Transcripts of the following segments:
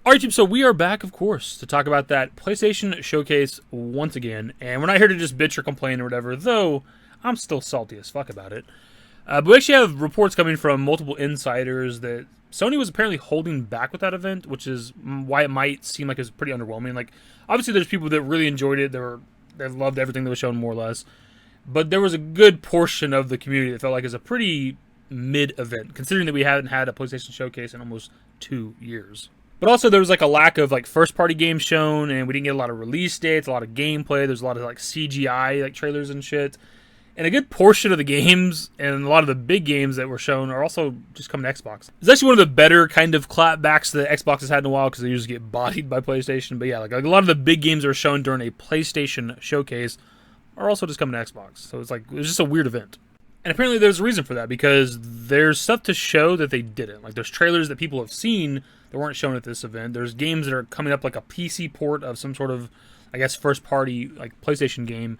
Alright, team, so we are back, of course, to talk about that PlayStation Showcase once again. And we're not here to just bitch or complain or whatever, though I'm still salty as fuck about it. But we actually have reports coming from multiple insiders that Sony was apparently holding back with that event, which is why it might seem like it was pretty underwhelming. Like, obviously there's people that really enjoyed it, they loved everything that was shown, more or less. But there was a good portion of the community that felt like it was a pretty mid-event, considering that we haven't had a PlayStation Showcase in almost 2 years. But also there was like a lack of like first-party games shown, and we didn't get a lot of release dates, a lot of gameplay. There's a lot of like CGI like trailers and shit. And a good portion of the games and a lot of the big games that were shown are also just coming to Xbox. It's actually one of the better kind of clapbacks that Xbox has had in a while, because they usually get bodied by PlayStation. But yeah, like a lot of the big games that were shown during a PlayStation Showcase are also just coming to Xbox. So it's just a weird event. And apparently there's a reason for that, because there's stuff to show that they didn't. Like there's trailers that people have seen that weren't shown at this event. There's games that are coming up, like a PC port of some sort of, I guess, first-party like PlayStation game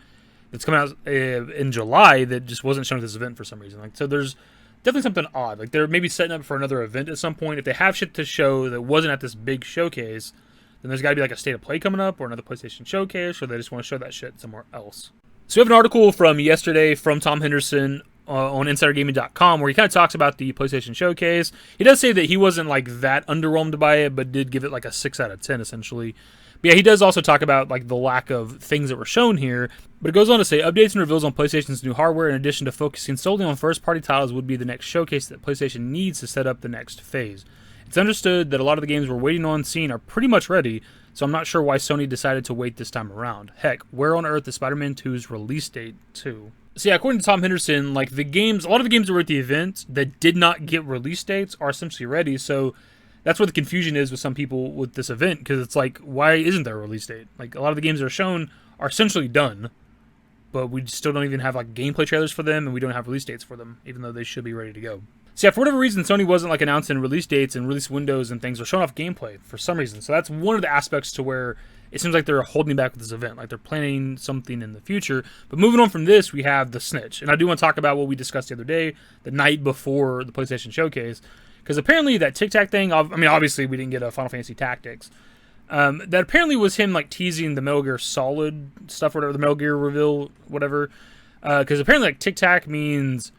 that's coming out in July that just wasn't shown at this event for some reason. Like, so there's definitely something odd. Like they're maybe setting up for another event at some point. If they have shit to show that wasn't at this big showcase, then there's got to be like a state of play coming up or another PlayStation Showcase, or they just want to show that shit somewhere else. So we have an article from yesterday from Tom Henderson on InsiderGaming.com where he kind of talks about the PlayStation Showcase. He does say that he wasn't like that underwhelmed by it, but did give it like a 6 out of 10 essentially. But yeah, he does also talk about like the lack of things that were shown here. But it goes on to say, updates and reveals on PlayStation's new hardware, in addition to focusing solely on first-party titles, would be the next showcase that PlayStation needs to set up the next phase. It's understood that a lot of the games we're waiting on seeing are pretty much ready, so I'm not sure why Sony decided to wait this time around. Heck, where on earth is Spider-Man 2's release date too? So yeah, according to Tom Henderson, like a lot of the games that were at the event that did not get release dates are essentially ready, so that's where the confusion is with some people with this event, because it's like, why isn't there a release date? Like, a lot of the games that are shown are essentially done, but we still don't even have like gameplay trailers for them, and we don't have release dates for them, even though they should be ready to go. So yeah, for whatever reason, Sony wasn't like announcing release dates and release windows and things, or showing off gameplay for some reason. So that's one of the aspects to where it seems like they're holding back with this event, like they're planning something in the future. But moving on from this, we have the snitch. And I do want to talk about what we discussed the other day, the night before the PlayStation Showcase. Because apparently that Tic Tac thing, I mean, obviously we didn't get a Final Fantasy Tactics. That apparently was him like teasing the Metal Gear Solid stuff, or whatever, the Metal Gear reveal, whatever. Because apparently like Tic Tac means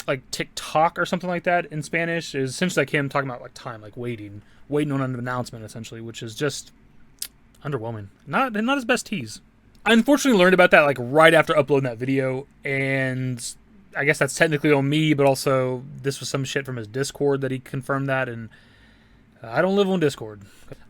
like TikTok or something like that in Spanish. Is essentially like him talking about like time, like waiting on an announcement essentially, which is just underwhelming. Not his best tease. I unfortunately learned about that like right after uploading that video, and I guess that's technically on me, but also this was some shit from his Discord that he confirmed that, and I don't live on Discord.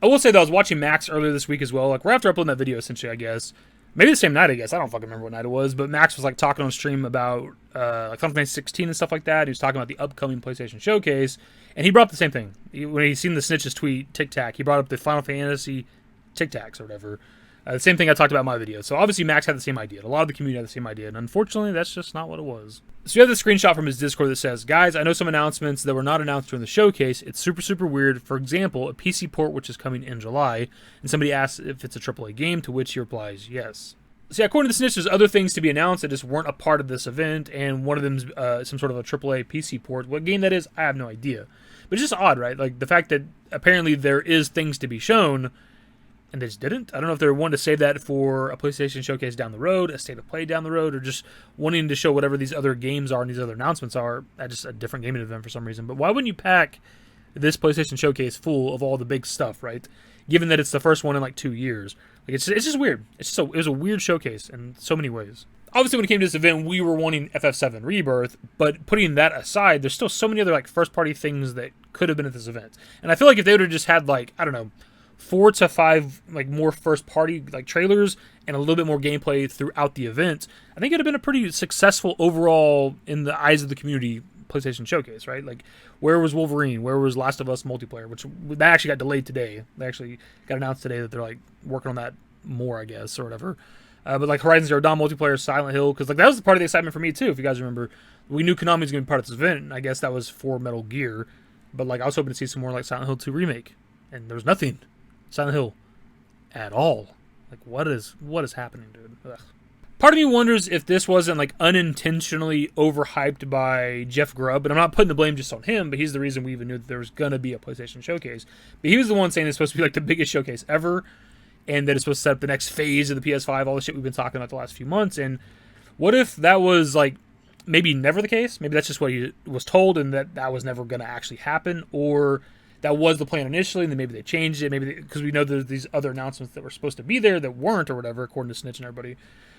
I will say that I was watching Max earlier this week as well, like right after uploading that video essentially, I guess. Maybe the same night, I guess. I don't fucking remember what night it was, but Max was like talking on stream about like Final Fantasy 16 and stuff like that. He was talking about the upcoming PlayStation Showcase, and he brought up the same thing. When he seen the Snitch's tweet, Tic Tac, he brought up the Final Fantasy Tic Tacs or whatever. The same thing I talked about in my video. So obviously Max had the same idea. A lot of the community had the same idea, and unfortunately that's just not what it was. So you have the screenshot from his Discord that says, guys, I know some announcements that were not announced during the showcase. It's super, super weird. For example, a PC port which is coming in July, and somebody asks if it's a AAA game, to which he replies, yes. So yeah, according to the Snitch, there's other things to be announced that just weren't a part of this event, and one of them's some sort of a AAA PC port. What game that is, I have no idea. But it's just odd, right? Like the fact that apparently there is things to be shown, and they just didn't. I don't know if they're wanting to save that for a PlayStation Showcase down the road, a state of play down the road, or just wanting to show whatever these other games are and these other announcements are at just a different gaming event for some reason. But why wouldn't you pack this PlayStation Showcase full of all the big stuff, right? Given that it's the first one in like 2 years. Like it's just weird. It was a weird showcase in so many ways. Obviously, when it came to this event, we were wanting FF7 Rebirth, but putting that aside, there's still so many other like first-party things that could have been at this event. And I feel like if they would have just had like, I don't know, 4 to 5 like more first-party like trailers and a little bit more gameplay throughout the event, I think it'd have been a pretty successful overall in the eyes of the community PlayStation Showcase, right? Like, where was Wolverine? Where was Last of Us multiplayer? Which that actually got delayed today. They actually got announced today that they're like working on that more, I guess, or whatever. But like Horizon Zero Dawn multiplayer, Silent Hill, because like that was part of the excitement for me too. If you guys remember, we knew Konami was going to be part of this event, and I guess that was for Metal Gear. But like I was hoping to see some more like Silent Hill 2 remake, and there was nothing Silent Hill at all. Like what is happening, dude? Ugh. Part of me wonders if this wasn't like unintentionally overhyped by Jeff Grubb, and I'm not putting the blame just on him, but he's the reason we even knew that there was gonna be a PlayStation Showcase. But he was the one saying it's supposed to be like the biggest showcase ever, and that it's supposed to set up the next phase of the PS5, all the shit we've been talking about the last few months. And what if that was like maybe never the case? Maybe that's just what he was told, and that was never gonna actually happen, or that was the plan initially, and then maybe they changed it. Maybe because we know there's these other announcements that were supposed to be there that weren't, or whatever, according to Snitch and everybody.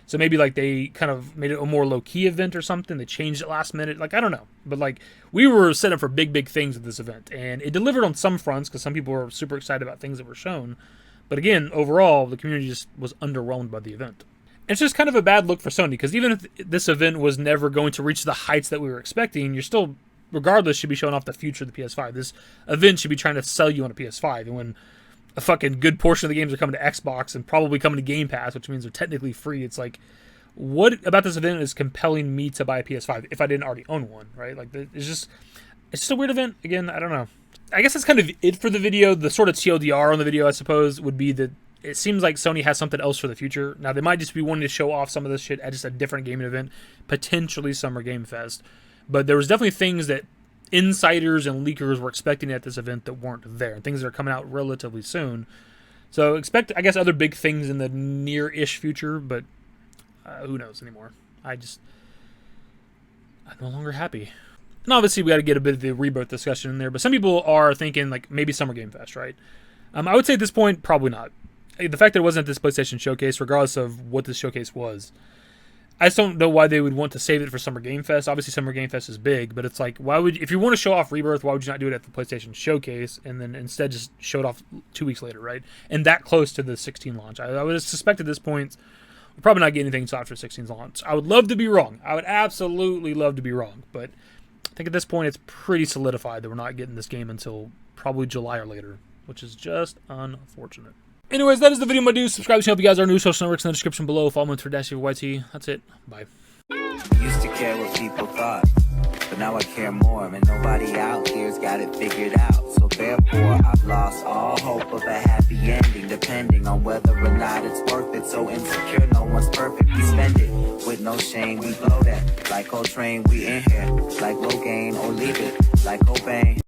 So maybe like they kind of made it a more low-key event or something. They changed it last minute. Like, I don't know. But like, we were set up for big, big things at this event. And it delivered on some fronts because some people were super excited about things that were shown. But again, overall, the community just was underwhelmed by the event. And it's just kind of a bad look for Sony, because even if this event was never going to reach the heights that we were expecting, you're still, regardless, should be showing off the future of the PS5. This event should be trying to sell you on a PS5. And when a fucking good portion of the games are coming to Xbox and probably coming to Game Pass, which means they're technically free, it's like, what about this event is compelling me to buy a PS5 if I didn't already own one, right? Like, it's just a weird event. Again, I don't know. I guess that's kind of it for the video. The sort of TLDR on the video, I suppose, would be that it seems like Sony has something else for the future. Now, they might just be wanting to show off some of this shit at just a different gaming event, potentially Summer Game Fest. But there was definitely things that insiders and leakers were expecting at this event that weren't there, and things that are coming out relatively soon. So expect, I guess, other big things in the near-ish future, but who knows anymore. I'm no longer happy. And obviously, we got to get a bit of the rebirth discussion in there, but some people are thinking, like, maybe Summer Game Fest, right? I would say at this point, probably not. The fact that it wasn't at this PlayStation Showcase, regardless of what this showcase was, I just don't know why they would want to save it for Summer Game Fest. Obviously, Summer Game Fest is big, but it's like, why would, if you want to show off Rebirth, why would you not do it at the PlayStation Showcase and then instead just show it off 2 weeks later, right? And that close to the 16 launch. I would suspect at this point, we're probably not getting anything until after 16's launch. I would love to be wrong. I would absolutely love to be wrong, but I think at this point it's pretty solidified that we're not getting this game until probably July or later, which is just unfortunate. Anyways, that is the video, my dudes. Subscribe to the channel if you guys are new. Social networks in the description below. Follow me on Twitter, @YT. That's it. Bye. Used to care what people thought, but now I care more, and nobody out here's got it figured out. So therefore, I've lost all hope of a happy ending, depending on whether or not it's worth it. So insecure, no one's perfect. We spend it with no shame. We blow that like Coltrane. We in here like Rogaine, or leave it like Cobain.